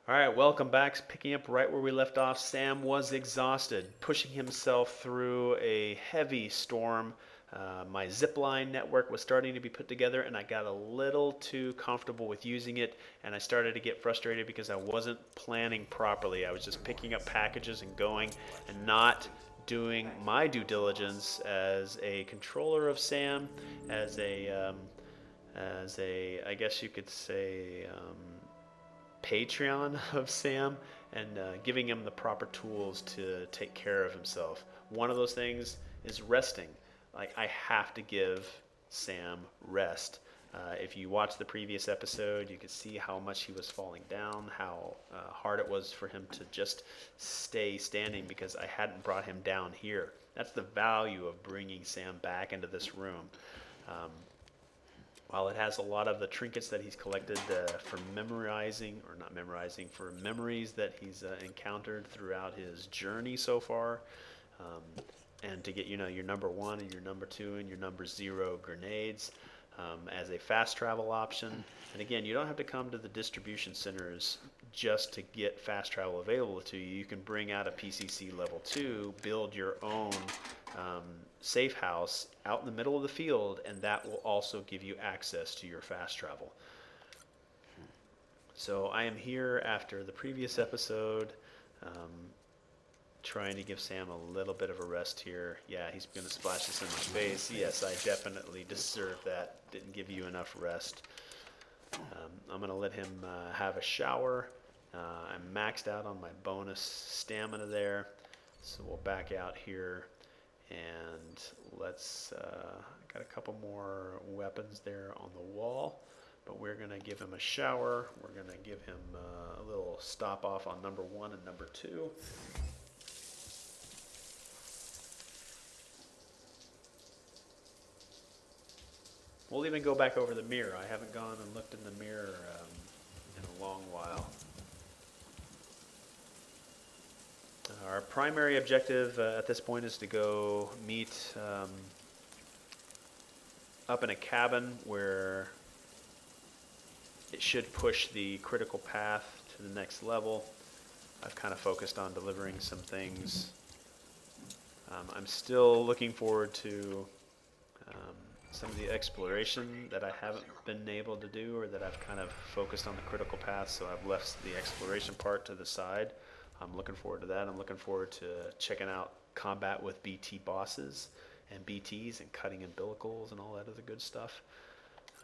All right, welcome back. Picking up right where we left off, Sam was exhausted, pushing himself through a heavy storm. My zipline network was starting to be put together, and I got a little too comfortable with using it, and I started to get frustrated because I wasn't planning properly. I was just picking up packages and going, and not doing my due diligence as a controller of Sam, as I guess you could say, Patreon of Sam, and giving him the proper tools to take care of himself. One of those things is resting. Like, I have to give Sam rest. If you watch the previous episode, you could see how much he was falling down, how hard it was for him to just stay standing because I hadn't brought him down here. That's the value of bringing Sam back into this room. Um, while it has a lot of the trinkets that he's collected for memorizing, or not memorizing, for memories that he's encountered throughout his journey so far, and to get your number one and your number two and your number zero grenades as a fast travel option. And again, you don't have to come to the distribution centers just to get fast travel available to you. You can bring out a PCC level 2, build your own um, safe house out in the middle of the field, and that will also give you access to your fast travel. So I am here after the previous episode, um, trying to give Sam a little bit of a rest here. Yeah, he's going to splash this in my face. Yes, I definitely deserve that. Didn't give you enough rest. I'm going to let him have a shower. I'm maxed out on my bonus stamina there. So we'll back out here, and let's, got a couple more weapons there on the wall, but we're going to give him a shower. We're going to give him a little stop off on number 1 and number 2. We'll even go back over the mirror. I haven't gone and looked in the mirror in a long while. Our primary objective at this point is to go meet up in a cabin where it should push the critical path to the next level. I've kind of focused on delivering some things. I'm still looking forward to some of the exploration that I haven't been able to do, or that I've kind of focused on the critical path, so I've left the exploration part to the side. I'm looking forward to that. I'm looking forward to checking out combat with BT bosses and BTs and cutting umbilicals and all that other good stuff.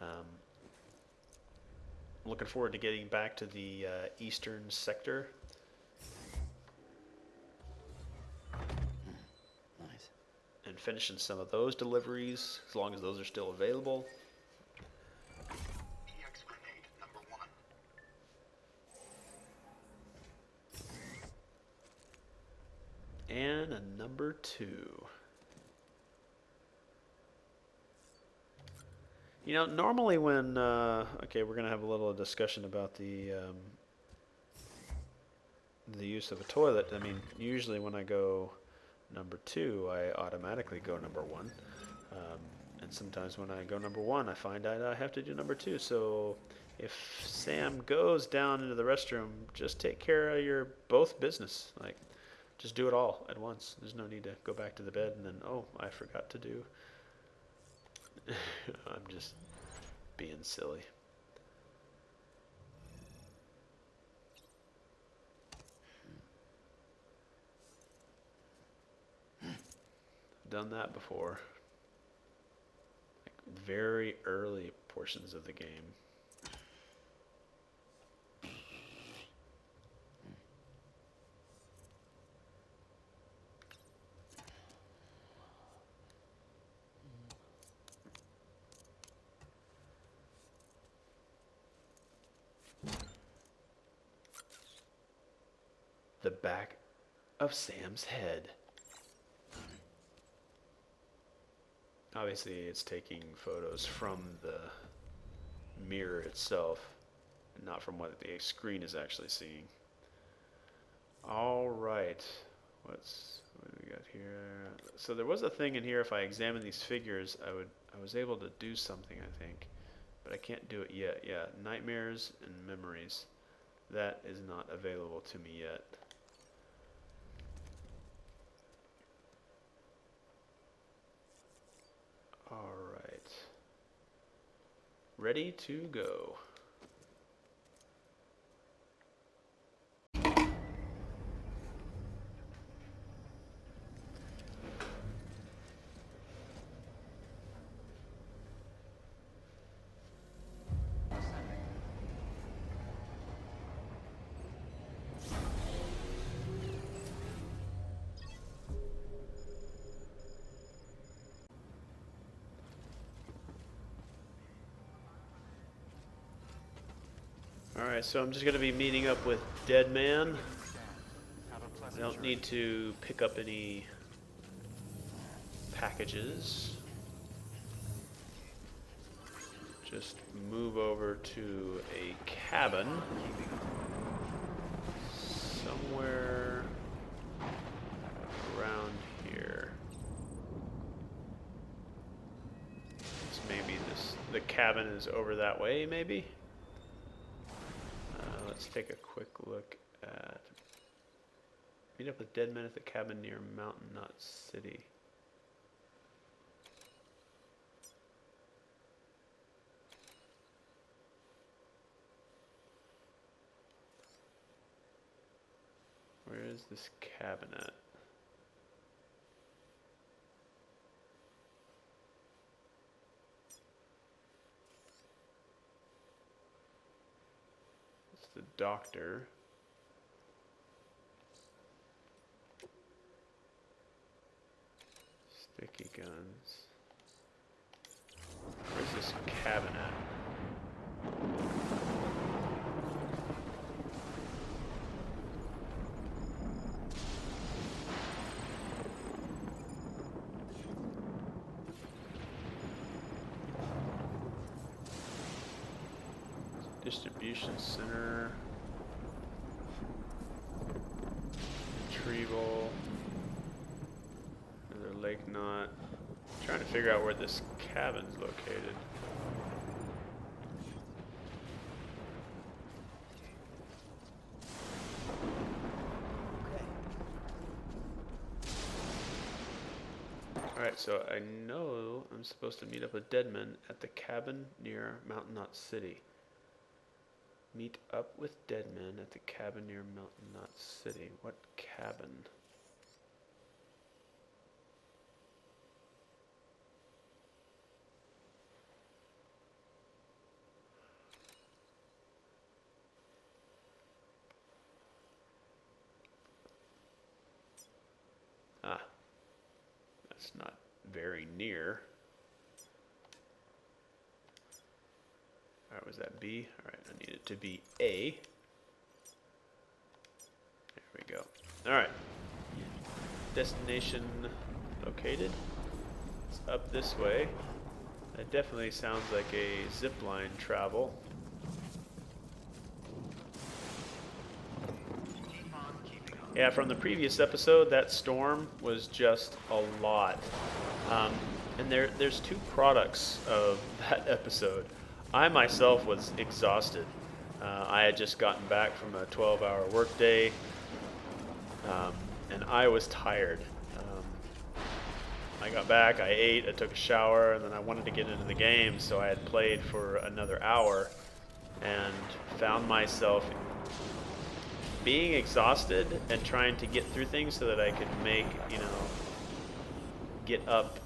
I'm looking forward to getting back to the eastern sector. Nice. And finishing some of those deliveries, as long as those are still available. EX grenade number 1. And a number 2. You know, normally when, okay, we're going to have a little discussion about the use of a toilet. I mean, usually when I go number 2, I automatically go number 1. And sometimes when I go number 1, I find out I have to do number 2. So if Sam goes down into the restroom, just take care of your both business. Like, just do it all at once. There's no need to go back to the bed and then, oh, I forgot to do. I'm just being silly. Done that before. Like very early portions of the game. The back of Sam's head. Obviously, it's taking photos from the mirror itself, not from what the screen is actually seeing. All right, what do we got here? So there was a thing in here. If I examine these figures, I was able to do something, I think, but I can't do it yet. Yeah, nightmares and memories. that is not available to me yet. All right. Ready to go. Alright, so I'm just going to be meeting up with Deadman. I don't need to pick up any packages. Just move over to a cabin somewhere around here. It's maybe the cabin is over that way, maybe? Let's take a quick look at... Meet up with Deadman at the cabin near Mountain Knot City. Where is this cabin at? The doctor. Sticky guns. Where's this cabin at? Distribution center, retrieval, another lake knot. I'm trying to figure out where this cabin's located. Alright, so I know I'm supposed to meet up with Deadman at the cabin near Mountain Knot City. Meet up with Deadman at the cabin near Mountain Knot City. What cabin? Ah, that's not very near. Alright, was that B? Alright, I need it to be A. There we go. Alright. Destination located. It's up this way. That definitely sounds like a zipline travel. Yeah, from the previous episode, that storm was just a lot. And there's two products of that episode. I myself was exhausted. I had just gotten back from a 12-hour workday, and I was tired. I got back, I ate, I took a shower, and then I wanted to get into the game, so I had played for another hour and found myself being exhausted and trying to get through things so that I could make, get up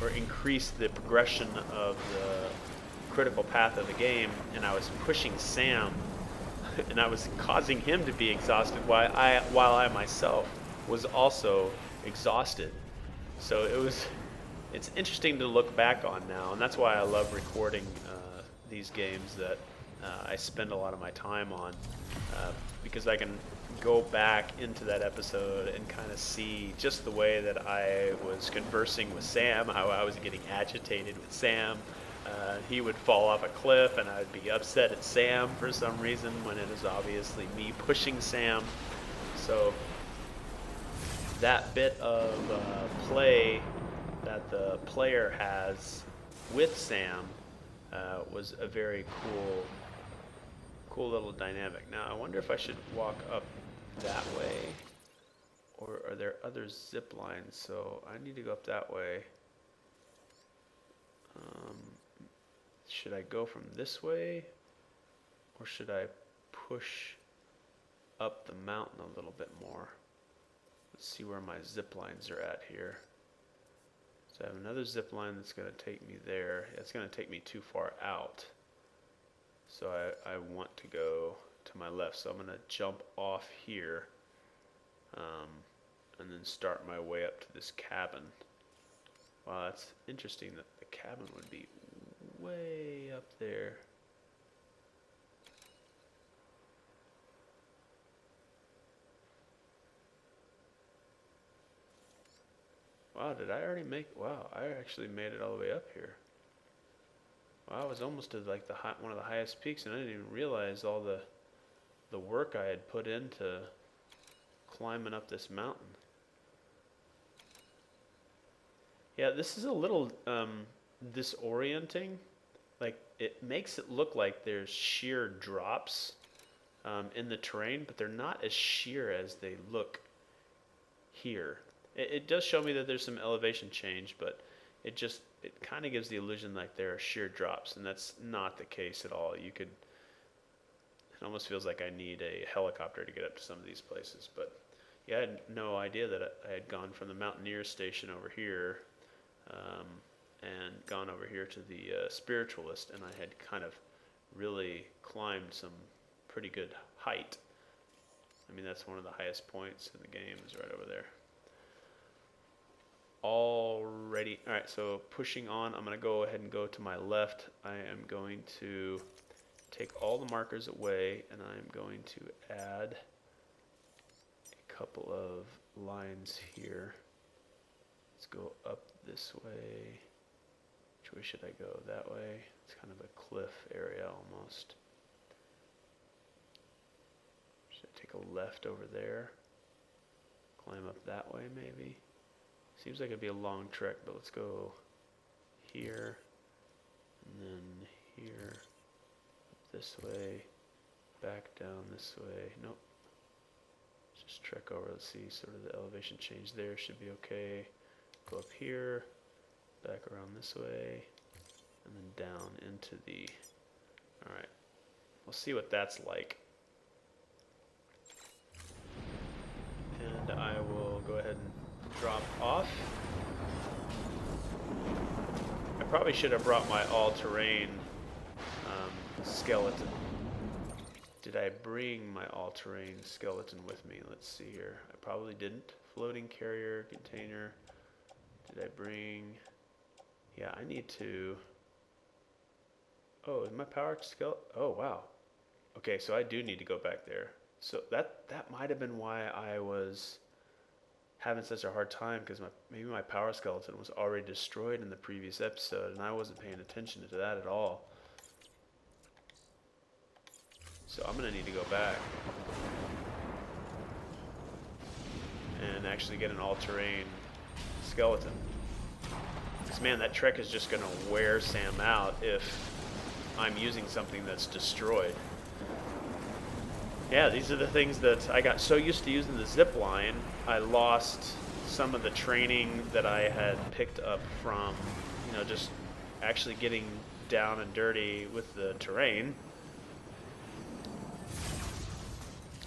or increase the progression of the critical path of the game, and I was pushing Sam and I was causing him to be exhausted while I myself was also exhausted. So it's interesting to look back on now, and that's why I love recording these games that I spend a lot of my time on, because I can go back into that episode and kind of see just the way that I was conversing with Sam, how I was getting agitated with Sam. He would fall off a cliff and I would be upset at Sam for some reason when it is obviously me pushing Sam. So that bit of play that the player has with Sam was a very cool little dynamic. Now I wonder if I should walk up that way, or are there other zip lines? So I need to go up that way. Should I go from this way, or should I push up the mountain a little bit more? Let's see where my zip lines are at here. So I have another zip line that's going to take me there. It's going to take me too far out. So I want to go to my left. So I'm going to jump off here and then start my way up to this cabin. Wow, that's interesting that the cabin would be way up there. Wow, did I already make... Wow, I actually made it all the way up here. Wow, I was almost at like one of the highest peaks, and I didn't even realize all the work I had put into climbing up this mountain. Yeah, this is a little disorienting. Like, it makes it look like there's sheer drops in the terrain, but they're not as sheer as they look here. It does show me that there's some elevation change, but it kind of gives the illusion like there are sheer drops, and that's not the case at all. It almost feels like I need a helicopter to get up to some of these places. But yeah, I had no idea that I had gone from the Mountaineer station over here and gone over here to the Spiritualist, and I had kind of really climbed some pretty good height. I mean, that's one of the highest points in the game, is right over there. Already, all right, so pushing on, I'm going to go ahead and go to my left. I am going to take all the markers away, and I'm going to add a couple of lines here. Let's go up this way. Which way should I go? That way. It's kind of a cliff area almost. Should I take a left over there? Climb up that way maybe? Seems like it'd be a long trek, but let's go here, and then here, up this way, back down this way. Nope. Let's just trek over. Let's see, sort of the elevation change there should be okay. Go up here, back around this way, and then down into the... Alright, we'll see what that's like. And I will go ahead and drop off. I probably should have brought my all-terrain skeleton. Did I bring my all-terrain skeleton with me? Let's see here. I probably didn't. Floating carrier, container. Did I bring... Yeah, I need to... Oh, is my power skeleton... Oh, wow. Okay, so I do need to go back there. So that might have been why I was having such a hard time, because maybe my power skeleton was already destroyed in the previous episode, and I wasn't paying attention to that at all. So I'm going to need to go back and actually get an all-terrain skeleton. Because, man, that trek is just going to wear Sam out if I'm using something that's destroyed. Yeah, these are the things that I got so used to using the zip line, I lost some of the training that I had picked up from, just actually getting down and dirty with the terrain.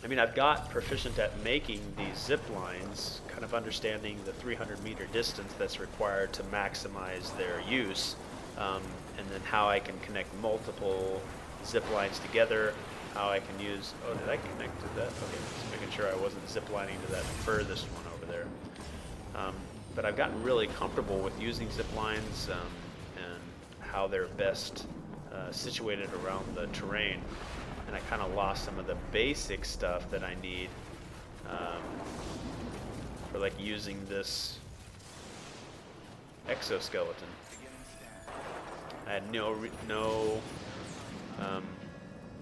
I mean, I've got proficient at making these zip lines, kind of understanding the 300-meter distance that's required to maximize their use, and then how I can connect multiple zip lines together. How I can use... Oh, did I connect to that? Okay, just making sure I wasn't ziplining to that furthest one over there. But I've gotten really comfortable with using zip lines and how they're best situated around the terrain. And I kind of lost some of the basic stuff that I need for like using this exoskeleton. I had no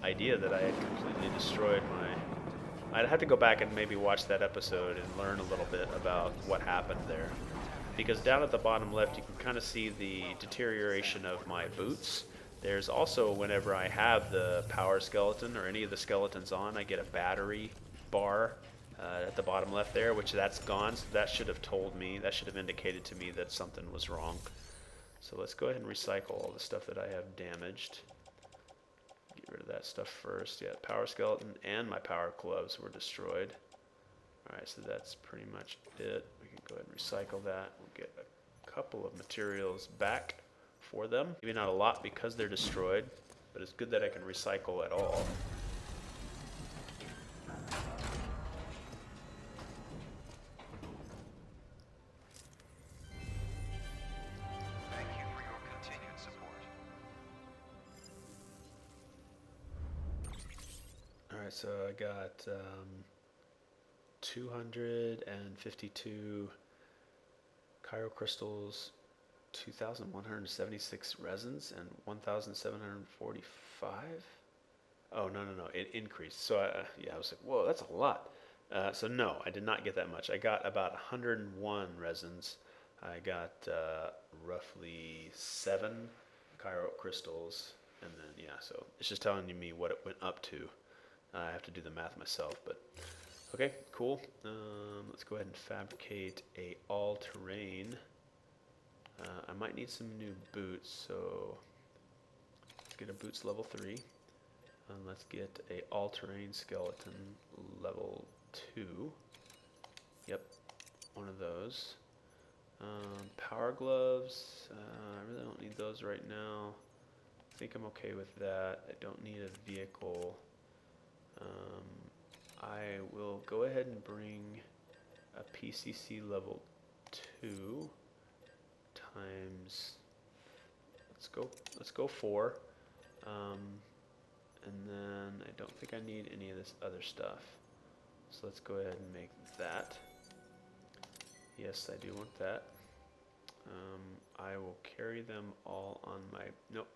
idea that I had completely destroyed my... I'd have to go back and maybe watch that episode and learn a little bit about what happened there. Because down at the bottom left you can kind of see the deterioration of my boots. There's also, whenever I have the power skeleton or any of the skeletons on, I get a battery bar at the bottom left there, which that's gone. So that should have told me, that should have indicated to me that something was wrong. So let's go ahead and recycle all the stuff that I have damaged. Get rid of that stuff first. Yeah, power skeleton and my power gloves were destroyed. Alright, so that's pretty much it. We can go ahead and recycle that. We'll get a couple of materials back for them. Maybe not a lot because they're destroyed, but it's good that I can recycle at all. Thank you for your continued support. Alright, so I got 252 crystals, 2,176 resins, and 1,745. Oh, no, it increased. So yeah, I was like, whoa, that's a lot. So no, I did not get that much. I got about 101 resins. I got roughly 7 crystals, and then yeah, so it's just telling me what it went up to. I have to do the math myself, but okay, cool. Let's go ahead and fabricate a all-terrain. I might need some new boots, so let's get a boots level 3. And let's get a all-terrain skeleton level 2. Yep, one of those. Power gloves, I really don't need those right now. I think I'm okay with that. I don't need a vehicle. I will go ahead and bring a PCC level 2 times, let's go 4. And then I don't think I need any of this other stuff. So let's go ahead and make that. Yes, I do want that. I will carry them all on my, nope.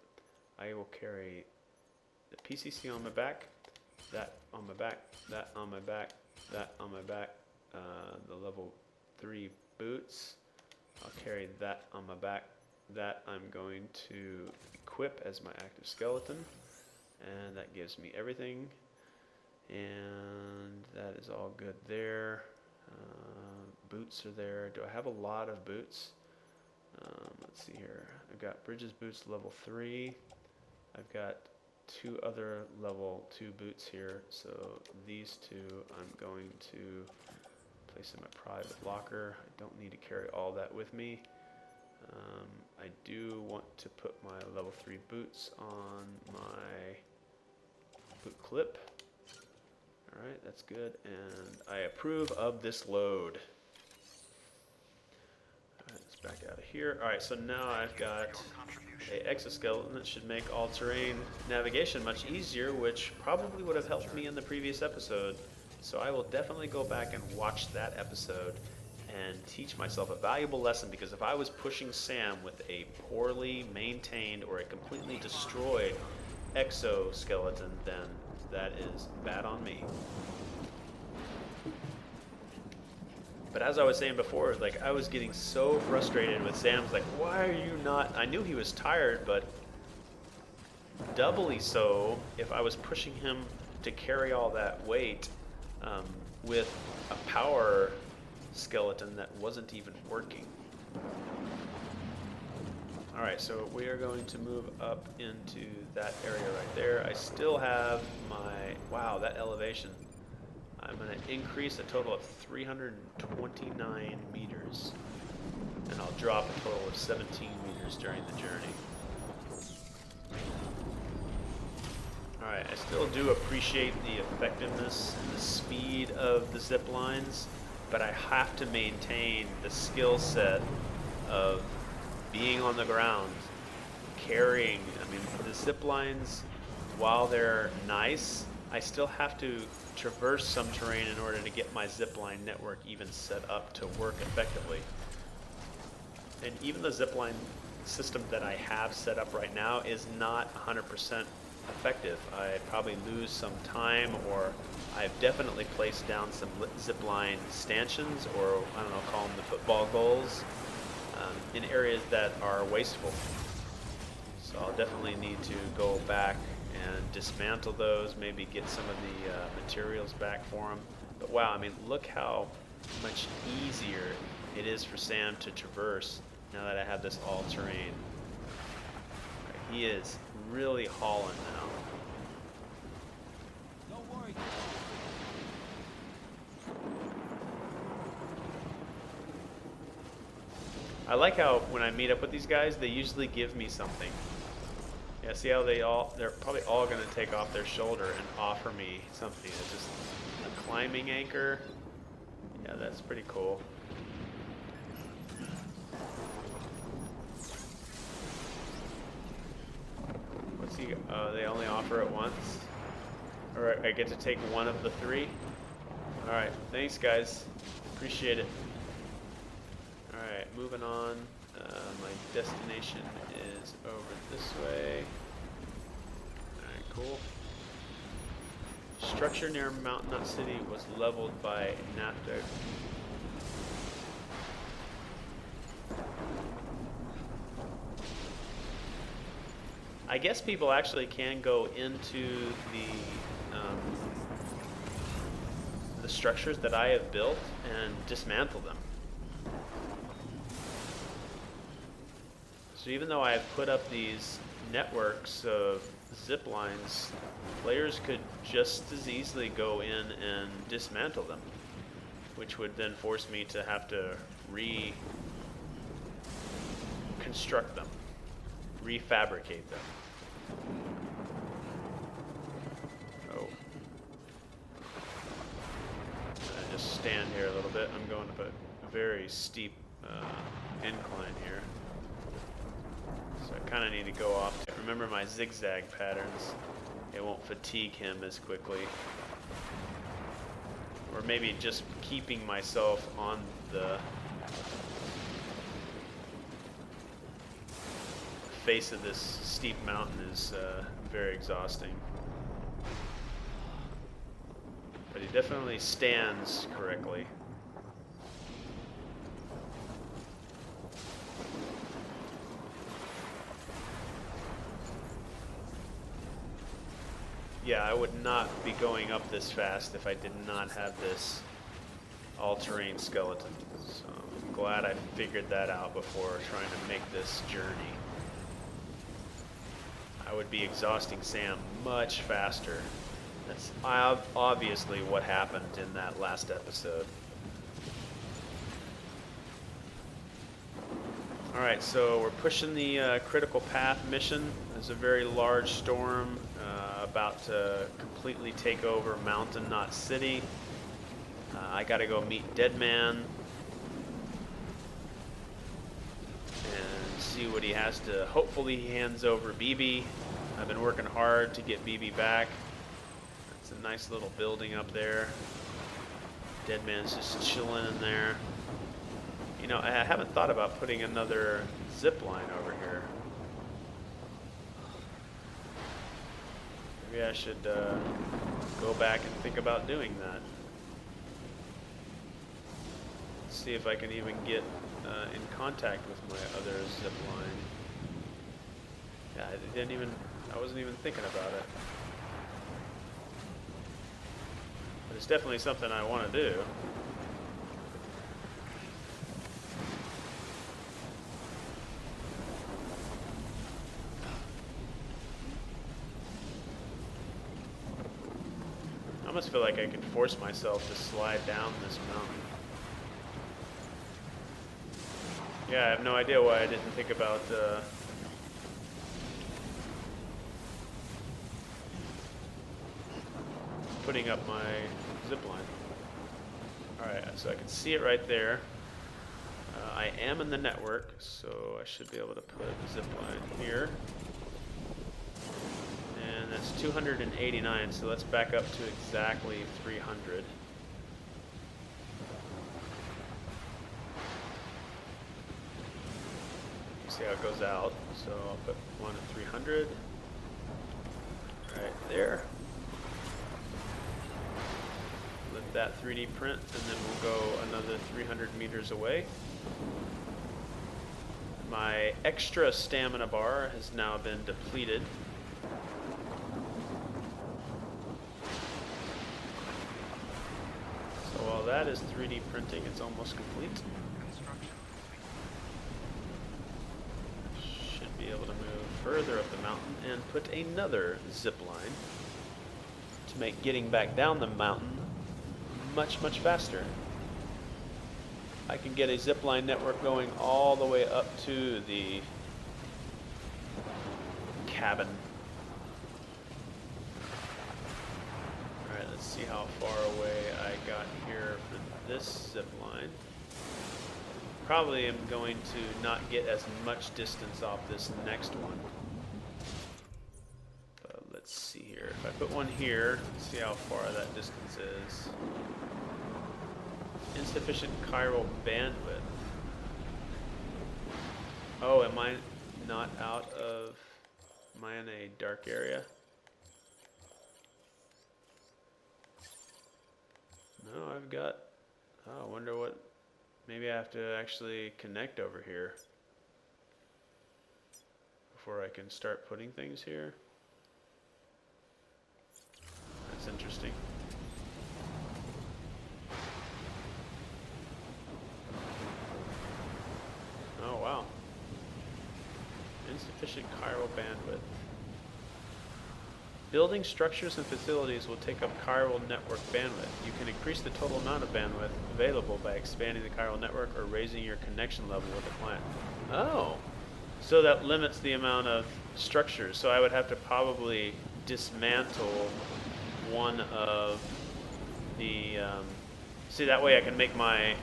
I will carry the PCC on my back, that on my back, that on my back, that on my back, the level 3 boots. I'll carry that on my back. That I'm going to equip as my active skeleton, and that gives me everything, and that is all good there. Boots are there. Do I have a lot of boots? Let's see here. I've got Bridges boots level 3. I've got 2 other level 2 boots here, so these 2 I'm going to place in my private locker. I don't need to carry all that with me. I do want to put my level 3 boots on my boot clip. Alright, that's good, and I approve of this load. Alright, let's back out of here. Alright, so now I've got a exoskeleton that should make all-terrain navigation much easier, which probably would have helped me in the previous episode. So I will definitely go back and watch that episode and teach myself a valuable lesson, because if I was pushing Sam with a poorly maintained or a completely destroyed exoskeleton, then that is bad on me. But as I was saying before, like, I was getting so frustrated with Sam's like, why are you not, I knew he was tired, but doubly so if I was pushing him to carry all that weight with a power skeleton that wasn't even working. Alright, so we are going to move up into that area right there. I still have my, wow, that elevation. I'm going to increase a total of 329 meters, and I'll drop a total of 17 meters during the journey. Alright, I still do appreciate the effectiveness and the speed of the zip lines, but I have to maintain the skill set of being on the ground, carrying. I mean, the zip lines, while they're nice, I still have to traverse some terrain in order to get my zipline network even set up to work effectively. And even the zipline system that I have set up right now is not 100% effective. I probably lose some time, or I've definitely placed down some zipline stanchions, or I don't know, call them the football goals, in areas that are wasteful. So I'll definitely need to go back and dismantle those, maybe get some of the materials back for them. But wow, I mean, look how much easier it is for Sam to traverse now that I have this all-terrain. He is really hauling now. Don't worry. I like how when I meet up with these guys, they usually give me something. Yeah, see how they're probably all gonna take off their shoulder and offer me something. It's just a climbing anchor. Yeah, that's pretty cool. What's he? Oh, they only offer it once. All right, I get to take one of the three. All right, thanks guys, appreciate it. All right, moving on. My destination is over this way. All right, cool. Structure near Mountain Knot City was leveled by NAFTA. I guess people actually can go into the structures that I have built and dismantle them. So even though I've put up these networks of zip lines, players could just as easily go in and dismantle them, which would then force me to have to reconstruct them, refabricate them. Oh. I just stand here a little bit. I'm going up a very steep incline here. So I kind of need to go off. Remember my zigzag patterns. It won't fatigue him as quickly. Or maybe just keeping myself on the face of this steep mountain is very exhausting. But he definitely stands correctly. Yeah, I would not be going up this fast if I did not have this all-terrain skeleton. So I'm glad I figured that out before trying to make this journey. I would be exhausting Sam much faster. That's obviously what happened in that last episode. Alright, so we're pushing the critical path mission. There's a very large storm about to completely take over Mountain Knot City. I gotta go meet Deadman and see what he has to. Hopefully he hands over BB. I've been working hard to get BB back. It's a nice little building up there. Deadman's just chilling in there. You know, I haven't thought about putting another zip line over here. Maybe I should go back and think about doing that. See if I can even get in contact with my other zip line. Yeah, I wasn't even thinking about it. But it's definitely something I want to do. I almost feel like I could force myself to slide down this mountain. Yeah, I have no idea why I didn't think about putting up my zip line. Alright, so I can see it right there. I am in the network, so I should be able to put a zip line here. And that's 289, so let's back up to exactly 300. See how it goes out. So I'll put one at 300. Right there. Let that 3D print, and then we'll go another 300 meters away. My extra stamina bar has now been depleted. So while that is 3D printing, it's almost complete. Construction complete. Should be able to move further up the mountain and put another zip line to make getting back down the mountain much faster. I can get a zip line network going all the way up to the cabin. Alright, let's see how far away I got here for this zip line. Probably am going to not get as much distance off this next one. But let's see here. If I put one here, let's see how far that distance is. Insufficient chiral bandwidth. Oh, am I not out of... Am I in a dark area? No, I've got... Oh, I wonder what... Maybe I have to actually connect over here before I can start putting things here. That's interesting. Oh, wow. Insufficient chiral bandwidth. Building structures and facilities will take up chiral network bandwidth. You can increase the total amount of bandwidth available by expanding the chiral network or raising your connection level with the client. Oh, so that limits the amount of structures. So I would have to probably dismantle one of the... see, that way I can make my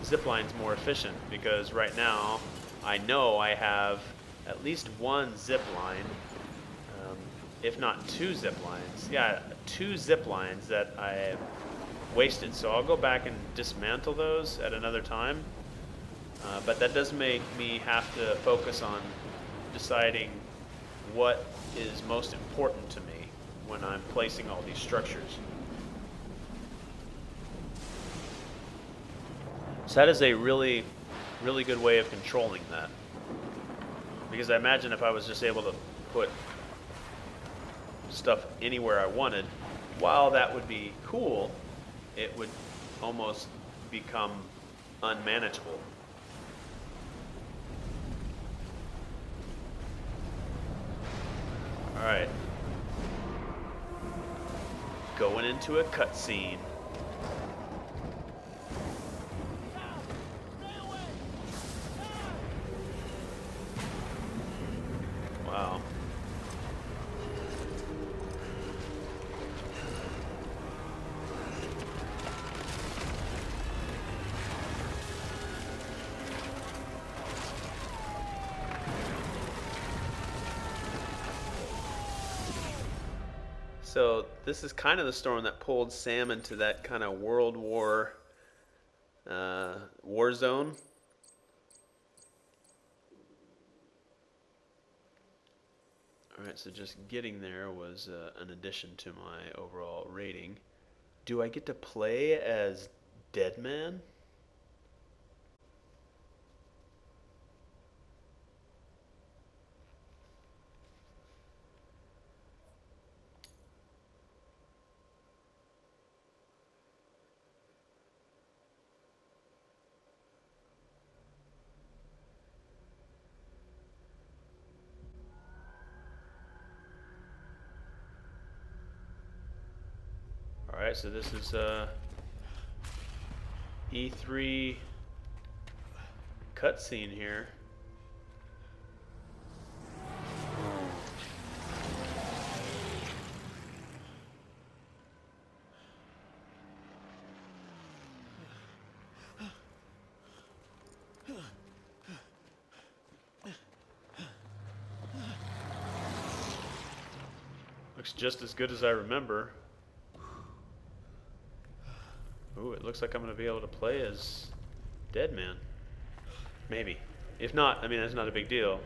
zip lines more efficient, because right now I know I have at least one zip line, if not two zip lines. Yeah, two zip lines that I have wasted. So I'll go back and dismantle those at another time. But that does make me have to focus on deciding what is most important to me when I'm placing all these structures. So that is a really good way of controlling that. Because I imagine if I was just able to put stuff anywhere I wanted, while that would be cool, it would almost become unmanageable. Alright. Going into a cutscene. Wow. So this is kind of the storm that pulled Sam into that kind of World War war zone. Alright, so just getting there was an addition to my overall rating. Do I get to play as Deadman? Alright, so this is E3 cutscene here. Looks just as good as I remember. Ooh, it looks like I'm going to be able to play as Deadman. Maybe. If not, I mean, that's not a big deal.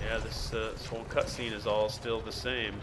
Yeah, this this whole cutscene is all still the same.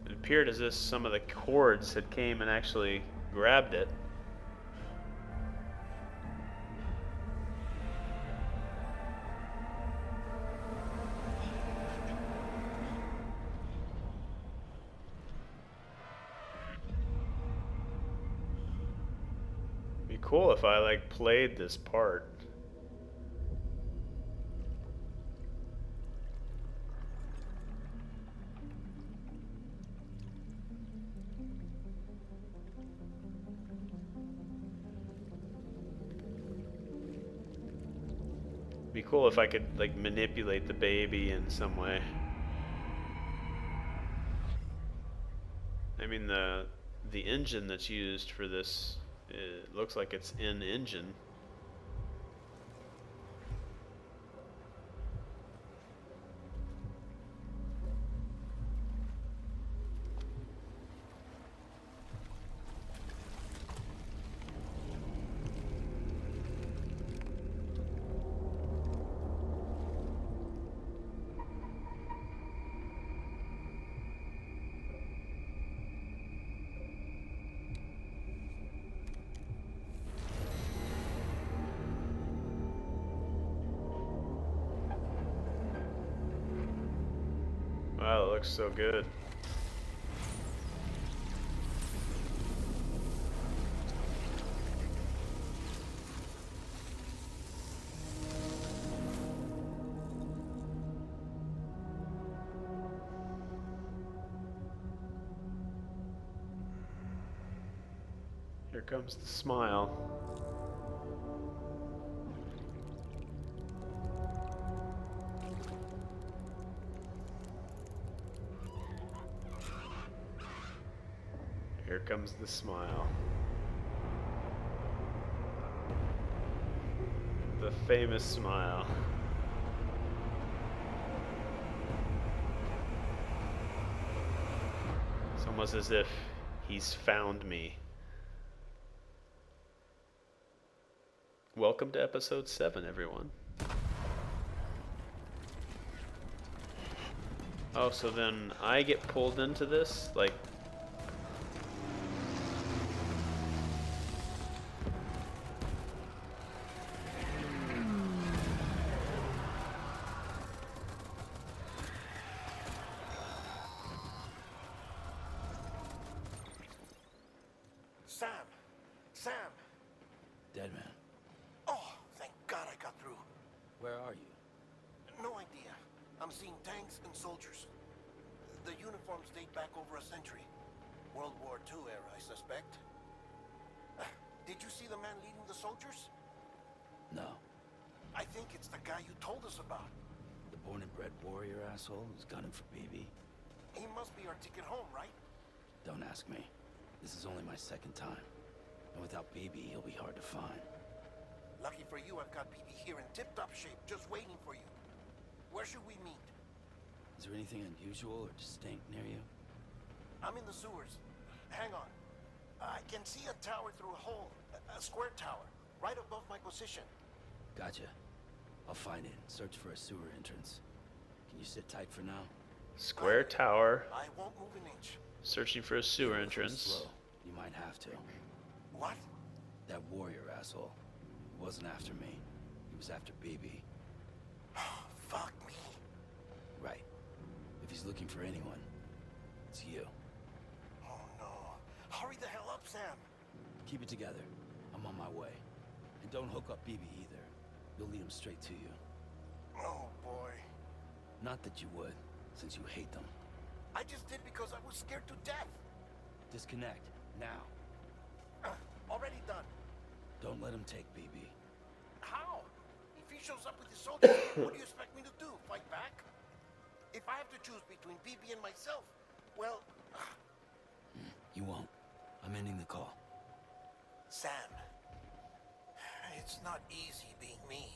It appeared as if some of the cords had came and actually grabbed it. Be cool if I like played this part. Be cool if I could like manipulate the baby in some way. I mean the engine that's used for this, it looks like it's in engine. Wow, it looks so good. Here comes the smile. Here comes the smile. The famous smile. It's almost as if he's found me. Welcome to episode 7, everyone. Oh, so then I get pulled into this? Like, Sam! Dead man. Oh, thank God I got through. Where are you? No idea. I'm seeing tanks and soldiers. The uniforms date back over a century. World War II era, I suspect. Did you see the man leading the soldiers? No. I think it's the guy you told us about. The born and bred warrior asshole who's gunning for BB? He must be our ticket home, right? Don't ask me. This is only my second time. And without BB, he'll be hard to find. Lucky for you, I've got BB here in tip-top shape, just waiting for you. Where should we meet? Is there anything unusual or distinct near you? I'm in the sewers. Hang on. I can see a tower through a hole. A square tower, right above my position. Gotcha. I'll find it and search for a sewer entrance. Can you sit tight for now? square tower, I won't move an inch. searching for a sewer Go entrance. slow. You might have to. What? That warrior asshole wasn't after me. He was after BB. Fuck me. Right. If he's looking for anyone, it's you. Oh no. Hurry the hell up, Sam. Keep it together. I'm on my way. And don't hook up BB either. You'll lead him straight to you. Oh, boy. Not that you would, since you hate them. I just did because I was scared to death. Disconnect, now. Already done. Don't let him take BB. How? If he shows up with his soldiers, what do you expect me to do? Fight back? If I have to choose between BB and myself, well... You won't. I'm ending the call. Sam, it's not easy being me.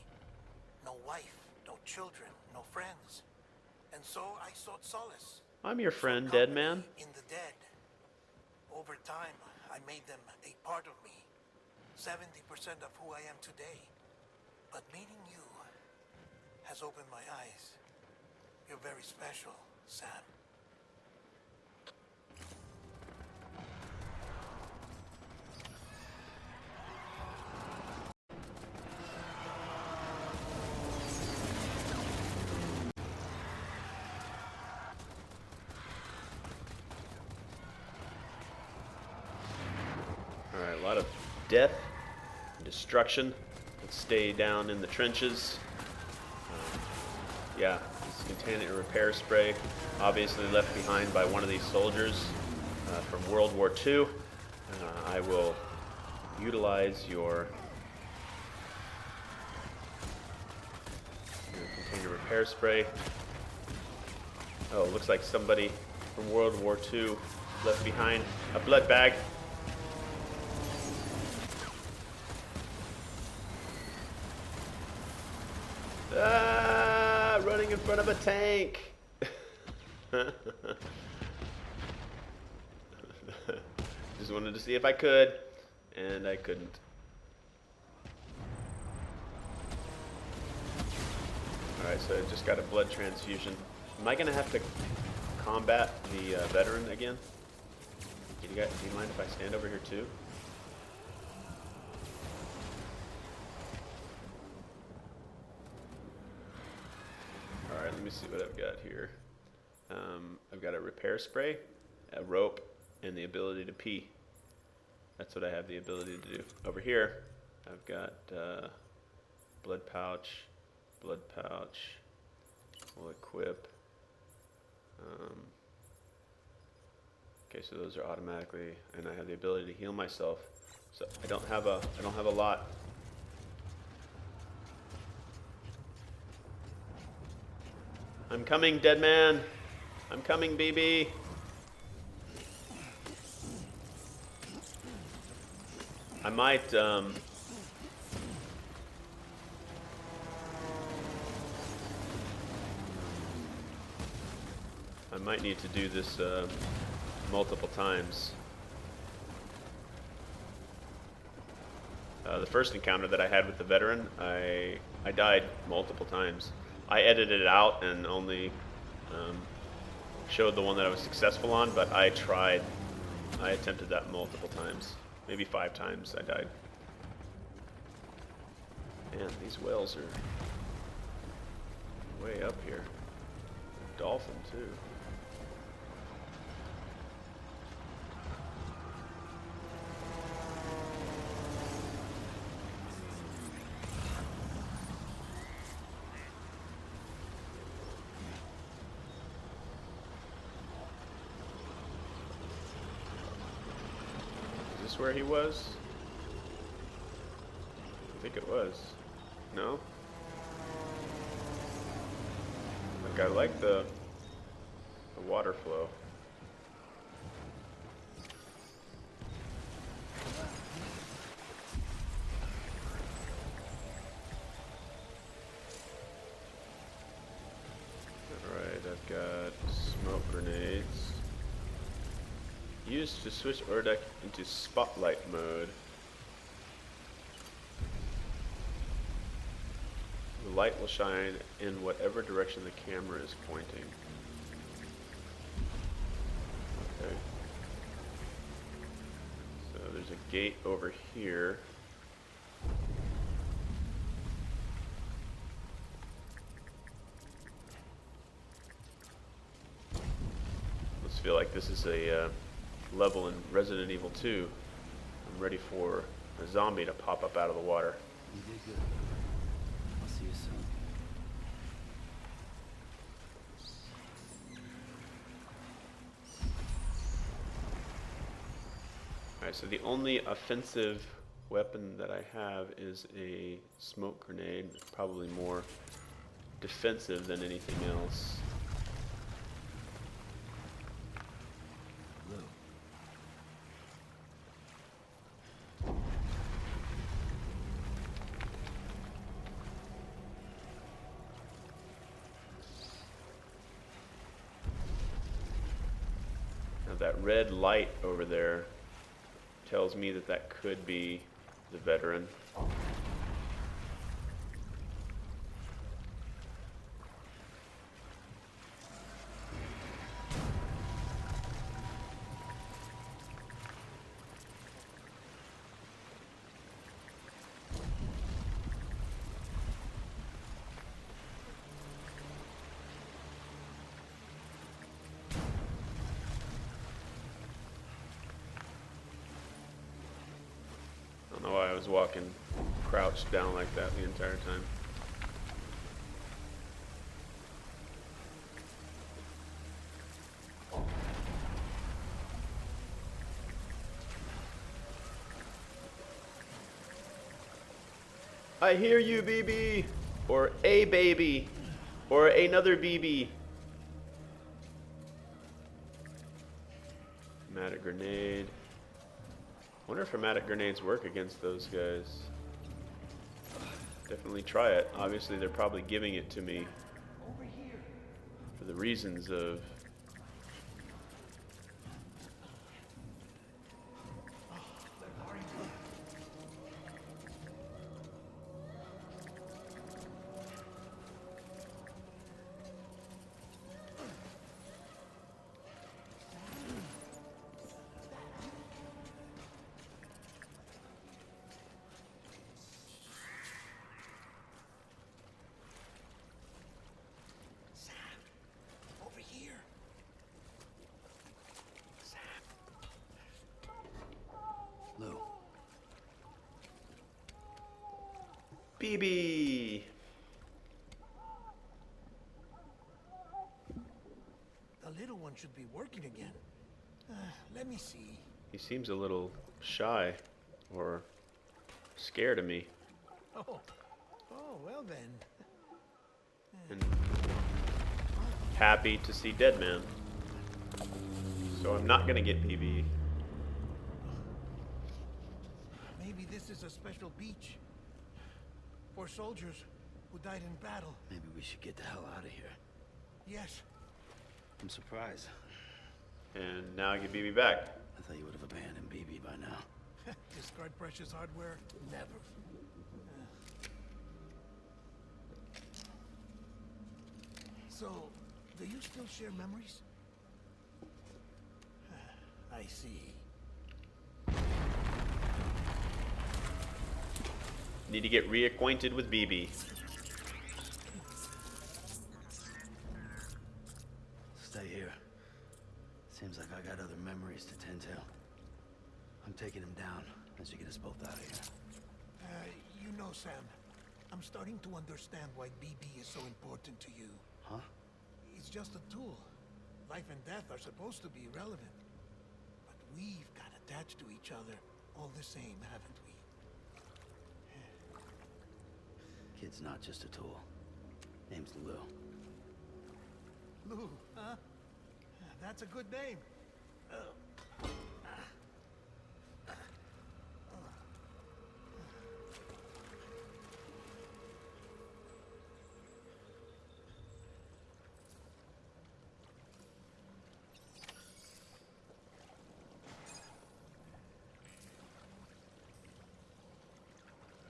No wife, no children, no friends. And so I sought solace. I'm your friend, Sought dead company man. in the dead. Over time, I made them a part of me. 70% of who I am today. But meeting you has opened my eyes. You're very special, Sam. Alright, a lot of death and destruction. Let's stay down in the trenches. Yeah, this is contaminated repair spray, obviously left behind by one of these soldiers from World War II. I will utilize your container repair spray. Oh, it looks like somebody from World War II left behind a blood bag. Ah, running in front of a tank. Just wanted to see if I could, and I couldn't. Alright, so I just got a blood transfusion. Am I going to have to combat the veteran again? Do you mind if I stand over here too? Alright, let me see what I've got here. I've got a repair spray, a rope, and the ability to pee. That's what I have the ability to do. Over here, I've got blood pouch. We'll equip. Okay, so those are automatically, and I have the ability to heal myself. So I don't have a lot. I'm coming, dead man. I'm coming, BB. I might, I might need to do this multiple times. The first encounter that I had with the veteran, I died multiple times. I edited it out and only showed the one that I was successful on, but I attempted that multiple times. Maybe 5 times I died. Man, these whales are way up here. Dolphin, too. Is this where he was? I think it was. No? Like, I like the water flow. Alright, I've got smoke grenades. Used to switch order deck into spotlight mode. The light will shine in whatever direction the camera is pointing. Okay. So there's a gate over here. Let's feel like this is a level in Resident Evil 2. I'm ready for a zombie to pop up out of the water. You did good. I'll see you soon. Alright, so the only offensive weapon that I have is a smoke grenade. Probably more defensive than anything else. Lou. Now that red light over there tells me that that could be the veteran. I don't know why I was walking crouched down like that the entire time. I hear you, BB! Or a baby! Or another BB! Automatic grenade. Wonder if automatic grenades work against those guys. Definitely try it. Obviously, they're probably giving it to me for the reasons of Over here. Lou. BB. The little one should be working again. Let me see. He seems a little shy or scared of me. Oh, well then. And happy to see Dead Man. So I'm not gonna get BB. Maybe this is a special beach for soldiers who died in battle. Maybe we should get the hell out of here. Yes. I'm surprised. And now I get BB back. I thought you would have abandoned BB by now. Discard precious hardware? Never. So, do you still share memories? I see. Need to get reacquainted with BB. Stay here. Seems like I got other memories to tend to. I'm taking him down as you get us both out of here. You know, Sam, I'm starting to understand why BB is so important to you. Huh? It's just a tool. Life and death are supposed to be irrelevant. But we've got attached to each other all the same, haven't we? Kid's not just a tool. Name's Lou. Lou, huh? That's a good name.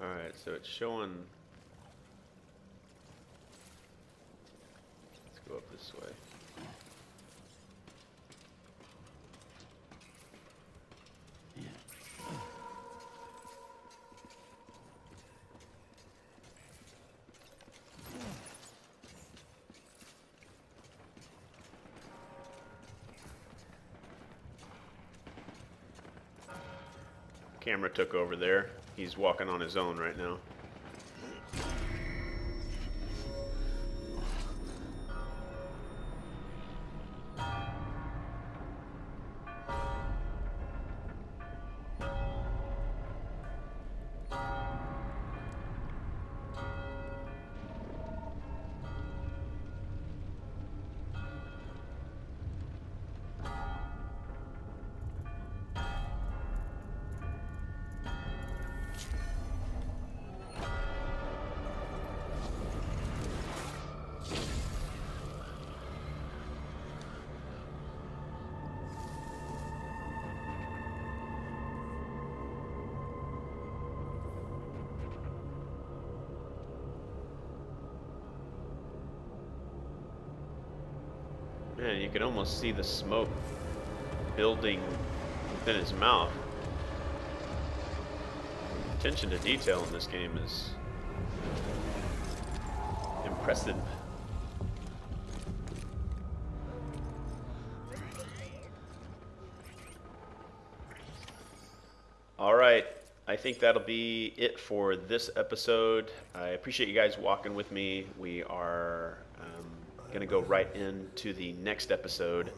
Alright, so it's showing. Let's go up this way. Camera took over there. He's walking on his own right now. Man, you can almost see the smoke building within his mouth. Attention to detail in this game is impressive. All right, I think that'll be it for this episode. I appreciate you guys walking with me. We are going to go right into the next episode,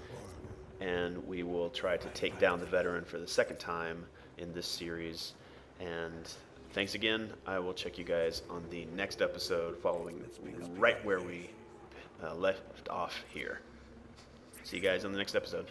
and we will try to take down the veteran for the second time in this series. And thanks again. I will check you guys on the next episode following right where we left off here. See you guys on the next episode.